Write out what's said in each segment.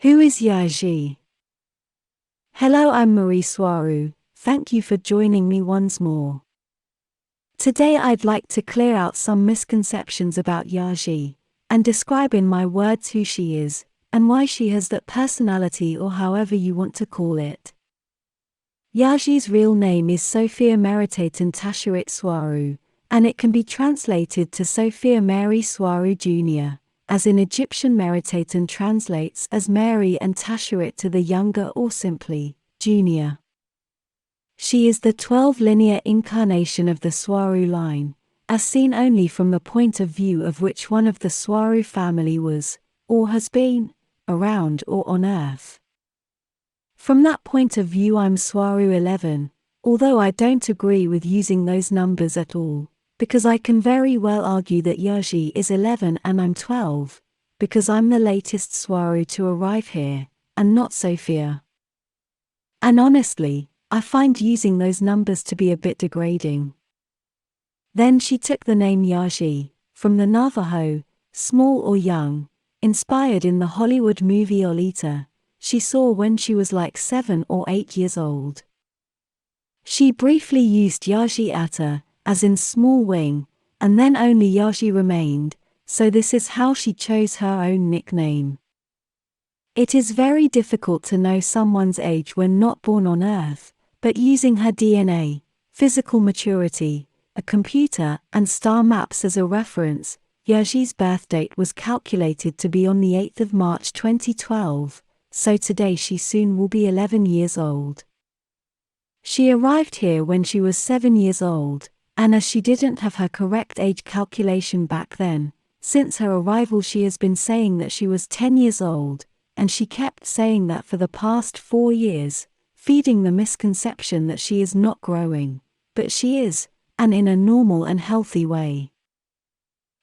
Who is Yazhi? Hello, I'm Mari Swaruu. Thank you for joining me once more. Today I'd like to clear out some misconceptions about Yazhi, and describe in my words who she is, and why she has that personality, or however you want to call it. Yazhi's real name is Sophia Swaruu, and it can be translated to Sophia Mari Swaruu Jr., as in Egyptian Meritatan translates as Mary and Tasherit to the younger or simply, junior. She is the 12th linear incarnation of the Swaruu line, as seen only from the point of view of which one of the Swaruu family was, or has been, around or on Earth. From that point of view I'm Swaruu 11, although I don't agree with using those numbers at all, because I can very well argue that Yazhi is 11 and I'm 12, because I'm the latest Swaruu to arrive here, and not Sophia. And honestly, I find using those numbers to be a bit degrading. Then she took the name Yazhi, from the Navajo, small or young, inspired in the Hollywood movie Lolita, she saw when she was like 7 or 8 years old. She briefly used Yazhi Ata, as in small wing, and then only Yazhi remained, so this is how she chose her own nickname. It is very difficult to know someone's age when not born on Earth, but using her DNA, physical maturity, a computer, and star maps as a reference, Yazhi's birth date was calculated to be on the 8th of March 2012, so today she soon will be 11 years old. She arrived here when she was 7 years old, and as she didn't have her correct age calculation back then, since her arrival she has been saying that she was 10 years old, and she kept saying that for the past 4 years, feeding the misconception that she is not growing, but she is, and in a normal and healthy way.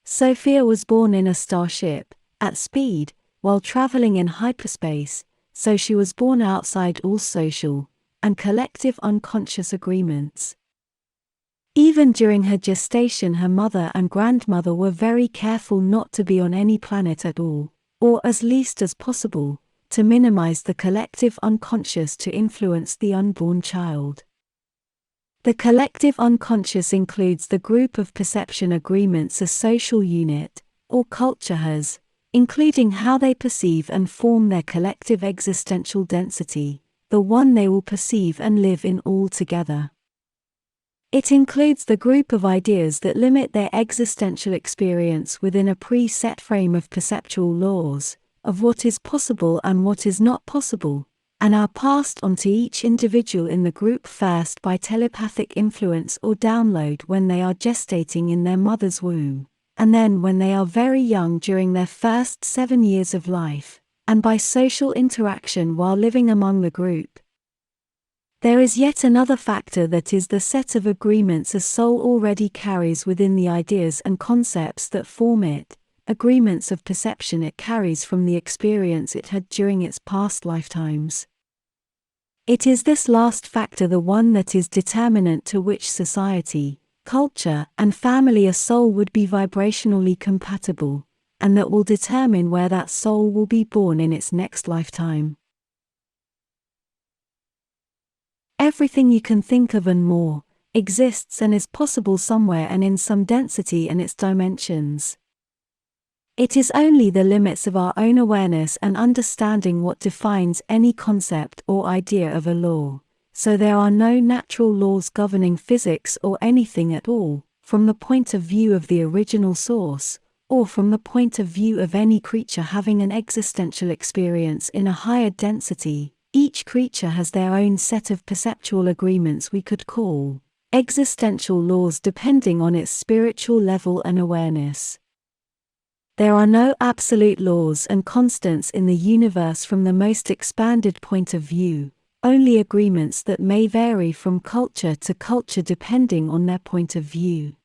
Sophia was born in a starship, at speed, while traveling in hyperspace, so she was born outside all social and collective unconscious agreements. Even during her gestation her mother and grandmother were very careful not to be on any planet at all, or as least as possible, to minimize the collective unconscious to influence the unborn child. The collective unconscious includes the group of perception agreements a social unit, or culture has, including how they perceive and form their collective existential density, the one they will perceive and live in all together. It includes the group of ideas that limit their existential experience within a pre-set frame of perceptual laws, of what is possible and what is not possible, and are passed on to each individual in the group first by telepathic influence or download when they are gestating in their mother's womb, and then when they are very young during their first 7 years of life, and by social interaction while living among the group. There is yet another factor that is the set of agreements a soul already carries within the ideas and concepts that form it, agreements of perception it carries from the experience it had during its past lifetimes. It is this last factor the one that is determinant to which society, culture, and family a soul would be vibrationally compatible, and that will determine where that soul will be born in its next lifetime. Everything you can think of and more, exists and is possible somewhere and in some density and its dimensions. It is only the limits of our own awareness and understanding what defines any concept or idea of a law, so there are no natural laws governing physics or anything at all, from the point of view of the original source, or from the point of view of any creature having an existential experience in a higher density. Each creature has their own set of perceptual agreements we could call existential laws depending on its spiritual level and awareness. There are no absolute laws and constants in the universe from the most expanded point of view, only agreements that may vary from culture to culture depending on their point of view.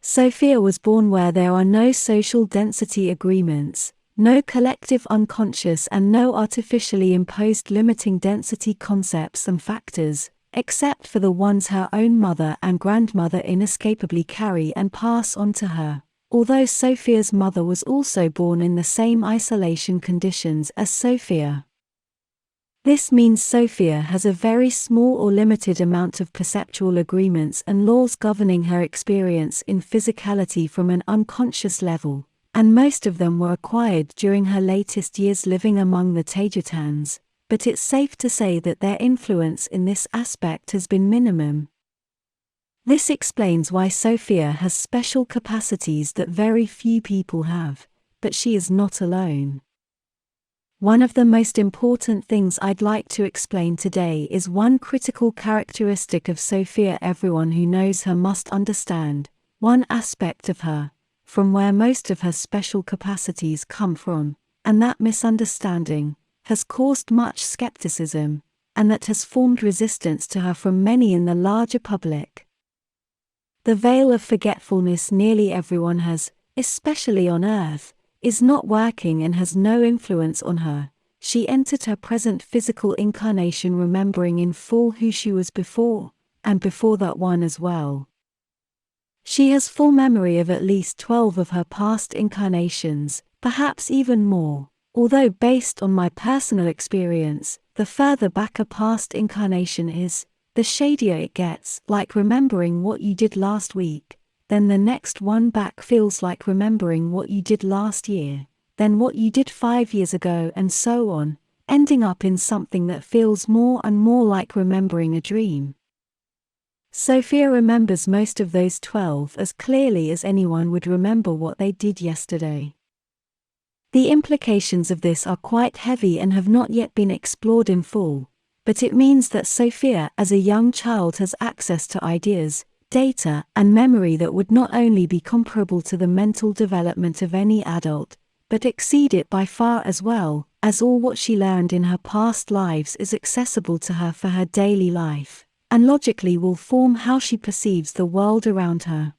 Sophia was born where there are no social density agreements, no collective unconscious and no artificially imposed limiting density concepts and factors, except for the ones her own mother and grandmother inescapably carry and pass on to her, although Sophia's mother was also born in the same isolation conditions as Sophia. This means Sophia has a very small or limited amount of perceptual agreements and laws governing her experience in physicality from an unconscious level, and most of them were acquired during her latest years living among the Taygetans, but it's safe to say that their influence in this aspect has been minimum. This explains why Sophia has special capacities that very few people have, but she is not alone. One of the most important things I'd like to explain today is one critical characteristic of Sophia everyone who knows her must understand, one aspect of her, from where most of her special capacities come from, and that misunderstanding has caused much skepticism, and that has formed resistance to her from many in the larger public. The veil of forgetfulness nearly everyone has, especially on Earth, is not working and has no influence on her. She entered her present physical incarnation remembering in full who she was before, and before that one as well. She has full memory of at least 12 of her past incarnations, perhaps even more, although based on my personal experience, the further back a past incarnation is, the shadier it gets, like remembering what you did last week. Then the next one back feels like remembering what you did last year, then what you did 5 years ago and so on, ending up in something that feels more and more like remembering a dream. Sophia remembers most of those 12 as clearly as anyone would remember what they did yesterday. The implications of this are quite heavy and have not yet been explored in full, but it means that Sophia as a young child has access to ideas, data, and memory that would not only be comparable to the mental development of any adult, but exceed it by far as well, as all what she learned in her past lives is accessible to her for her daily life, and logically will form how she perceives the world around her.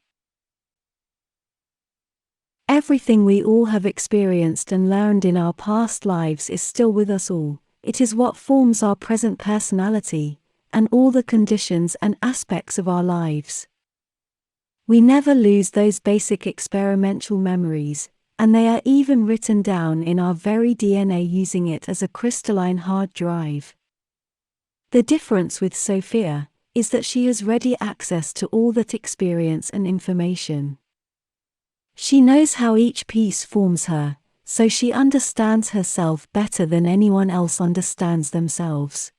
Everything we all have experienced and learned in our past lives is still with us all. It is what forms our present personality, and all the conditions and aspects of our lives. We never lose those basic experimental memories, and they are even written down in our very DNA using it as a crystalline hard drive. The difference with Sophia is that she has ready access to all that experience and information. She knows how each piece forms her, so she understands herself better than anyone else understands themselves.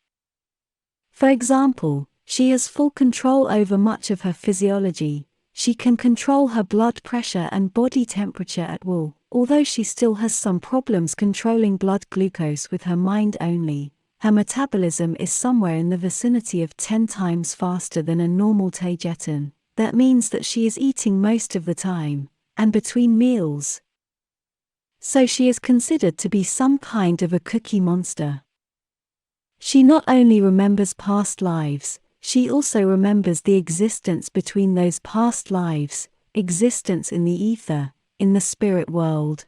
For example, she has full control over much of her physiology. She can control her blood pressure and body temperature at will, although she still has some problems controlling blood glucose with her mind only. Her metabolism is somewhere in the vicinity of 10 times faster than a normal Taygetan. That means that she is eating most of the time, and between meals. So she is considered to be some kind of a cookie monster. She not only remembers past lives, she also remembers the existence between those past lives, existence in the ether, in the spirit world.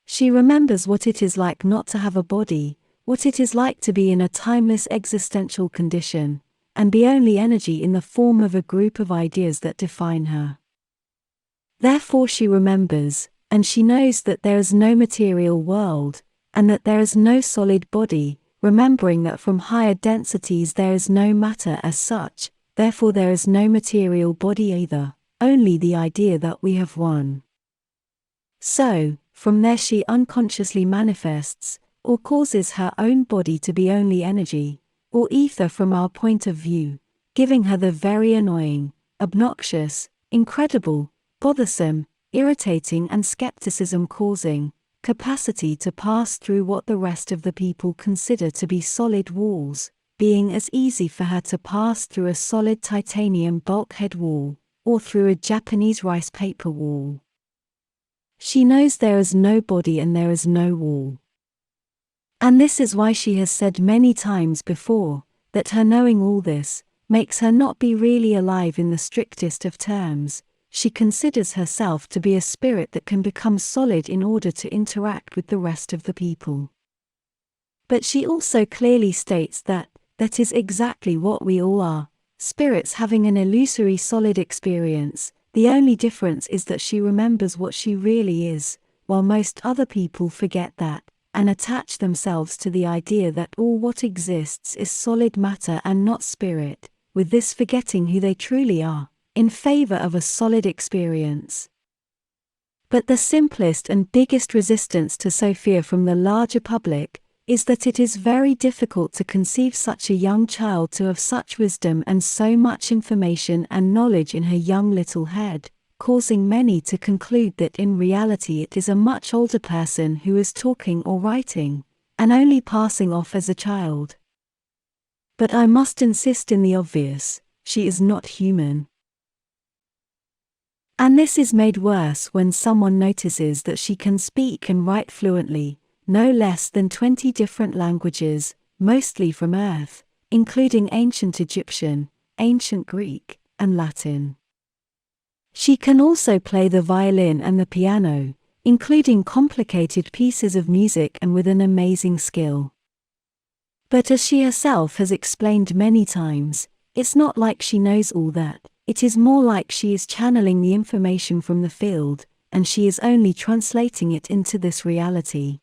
She remembers what it is like not to have a body, what it is like to be in a timeless existential condition, and be only energy in the form of a group of ideas that define her. Therefore she remembers, and she knows that there is no material world, and that there is no solid body, remembering that from higher densities there is no matter as such, therefore there is no material body either, only the idea that we have one. So, from there she unconsciously manifests, or causes her own body to be only energy, or ether from our point of view, giving her the very annoying, obnoxious, incredible, bothersome, irritating and skepticism-causing capacity to pass through what the rest of the people consider to be solid walls, being as easy for her to pass through a solid titanium bulkhead wall, or through a Japanese rice paper wall. She knows there is no body and there is no wall. And this is why she has said many times before, that her knowing all this, makes her not be really alive in the strictest of terms. She considers herself to be a spirit that can become solid in order to interact with the rest of the people. But she also clearly states that is exactly what we all are, spirits having an illusory solid experience, The only difference is that she remembers what she really is, while most other people forget that, and attach themselves to the idea that all what exists is solid matter and not spirit, with this forgetting who they truly are, in favor of a solid experience. But the simplest and biggest resistance to Sophia from the larger public is that it is very difficult to conceive such a young child to have such wisdom and so much information and knowledge in her young little head, causing many to conclude that in reality it is a much older person who is talking or writing, and only passing off as a child. But I must insist in the obvious, she is not human. And this is made worse when someone notices that she can speak and write fluently, no less than 20 different languages, mostly from Earth, including ancient Egyptian, ancient Greek, and Latin. She can also play the violin and the piano, including complicated pieces of music and with an amazing skill. But as she herself has explained many times, it's not like she knows all that. It is more like she is channeling the information from the field, and she is only translating it into this reality.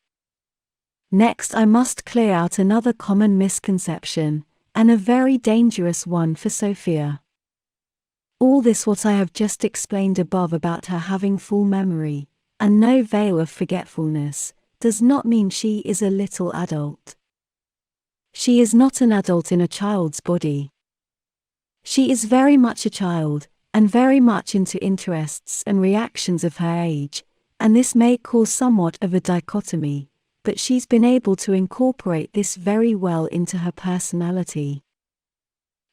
Next, I must clear out another common misconception, and a very dangerous one for Sophia. All this what I have just explained above about her having full memory, and no veil of forgetfulness, does not mean she is a little adult. She is not an adult in a child's body. She is very much a child, and very much into interests and reactions of her age, and this may cause somewhat of a dichotomy, but she's been able to incorporate this very well into her personality.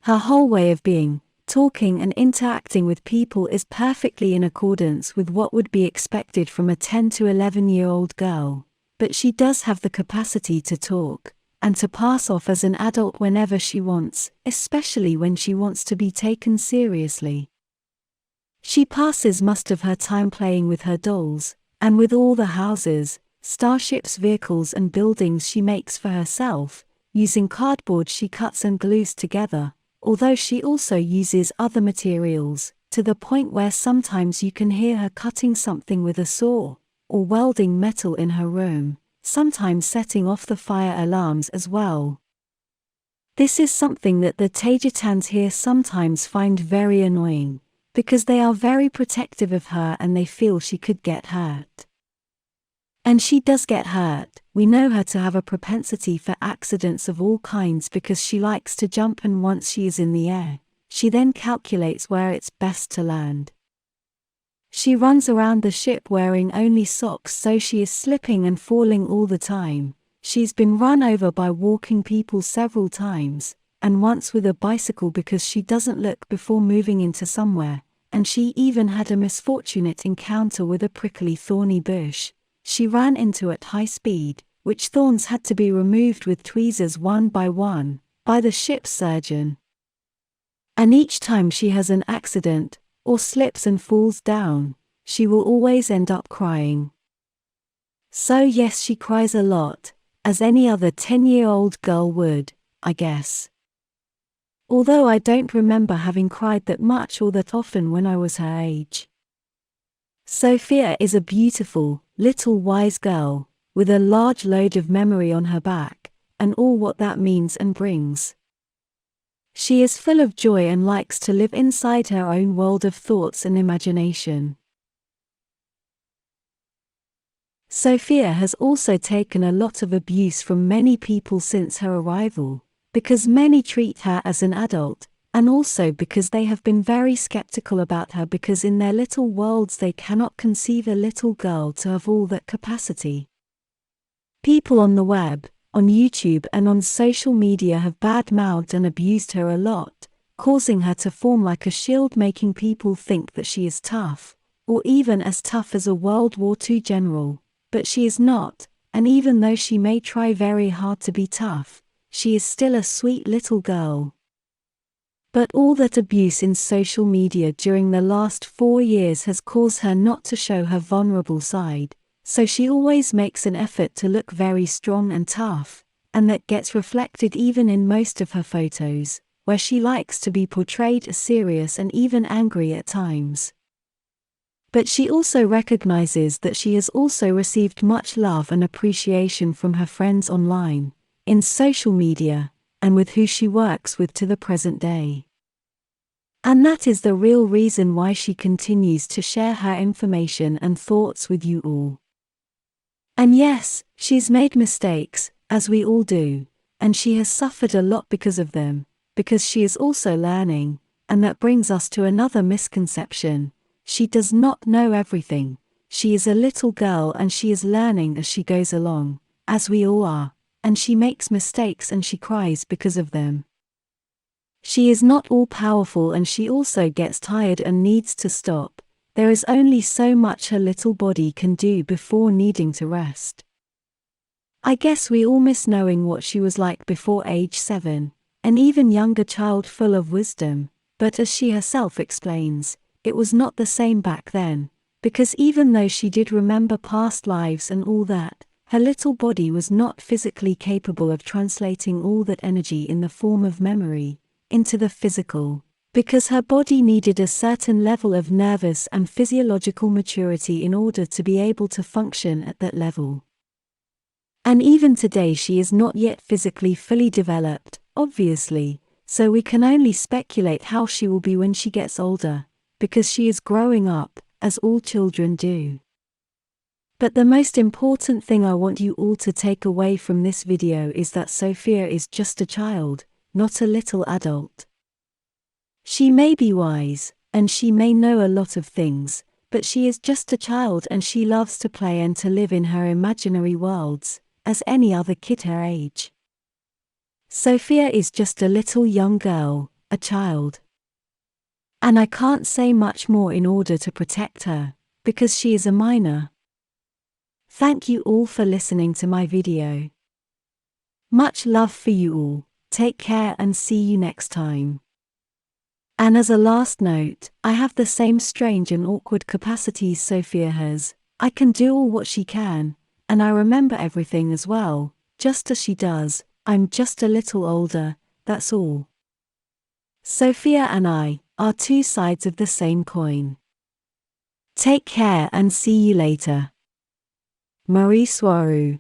Her whole way of being, talking and interacting with people is perfectly in accordance with what would be expected from a 10 to 11-year-old girl, but she does have the capacity to talk, and to pass off as an adult whenever she wants, especially when she wants to be taken seriously. She passes most of her time playing with her dolls, and with all the houses, starships, vehicles and buildings she makes for herself, using cardboard she cuts and glues together, although she also uses other materials, to the point where sometimes you can hear her cutting something with a saw, or welding metal in her room, sometimes setting off the fire alarms as well. This is something that the Taygetans here sometimes find very annoying, because they are very protective of her and they feel she could get hurt. And she does get hurt. We know her to have a propensity for accidents of all kinds because she likes to jump, and once she is in the air, she then calculates where it's best to land. She runs around the ship wearing only socks, so she is slipping and falling all the time. She's been run over by walking people several times, and once with a bicycle because she doesn't look before moving into somewhere, and she even had a misfortunate encounter with a prickly thorny bush she ran into at high speed, which thorns had to be removed with tweezers one by one, by the ship's surgeon. And each time she has an accident, or slips and falls down, she will always end up crying. So yes, she cries a lot, as any other 10-year-old girl would, I guess. Although I don't remember having cried that much or that often when I was her age. Sophia is a beautiful, little wise girl, with a large load of memory on her back, and all what that means and brings. She is full of joy and likes to live inside her own world of thoughts and imagination. Sophia has also taken a lot of abuse from many people since her arrival, because many treat her as an adult, and also because they have been very skeptical about her because in their little worlds they cannot conceive a little girl to have all that capacity. People on the web, on YouTube and on social media have bad-mouthed and abused her a lot, causing her to form like a shield, making people think that she is tough, or even as tough as a World War II general, but she is not, and even though she may try very hard to be tough, she is still a sweet little girl. But all that abuse in social media during the last 4 years has caused her not to show her vulnerable side, so she always makes an effort to look very strong and tough, and that gets reflected even in most of her photos, where she likes to be portrayed as serious and even angry at times. But she also recognizes that she has also received much love and appreciation from her friends online, in social media, and with who she works with to the present day. And that is the real reason why she continues to share her information and thoughts with you all. And yes, she's made mistakes, as we all do, and she has suffered a lot because of them, because she is also learning, and that brings us to another misconception. She does not know everything. She is a little girl and she is learning as she goes along, as we all are, and she makes mistakes and she cries because of them. She is not all-powerful and she also gets tired and needs to stop. There is only so much her little body can do before needing to rest. I guess we all miss knowing what she was like before age 7, an even younger child full of wisdom, but as she herself explains, it was not the same back then, because even though she did remember past lives and all that, her little body was not physically capable of translating all that energy in the form of memory into the physical, because her body needed a certain level of nervous and physiological maturity in order to be able to function at that level. And even today she is not yet physically fully developed, obviously, so we can only speculate how she will be when she gets older, because she is growing up, as all children do. But the most important thing I want you all to take away from this video is that Sophia is just a child, not a little adult. She may be wise, and she may know a lot of things, but she is just a child and she loves to play and to live in her imaginary worlds, as any other kid her age. Sophia is just a little young girl, a child. And I can't say much more in order to protect her, because she is a minor. Thank you all for listening to my video. Much love for you all, take care and see you next time. And as a last note, I have the same strange and awkward capacities Sophia has. I can do all what she can, and I remember everything as well, just as she does. I'm just a little older, that's all. Sophia and I are two sides of the same coin. Take care and see you later. Mari Swaruu.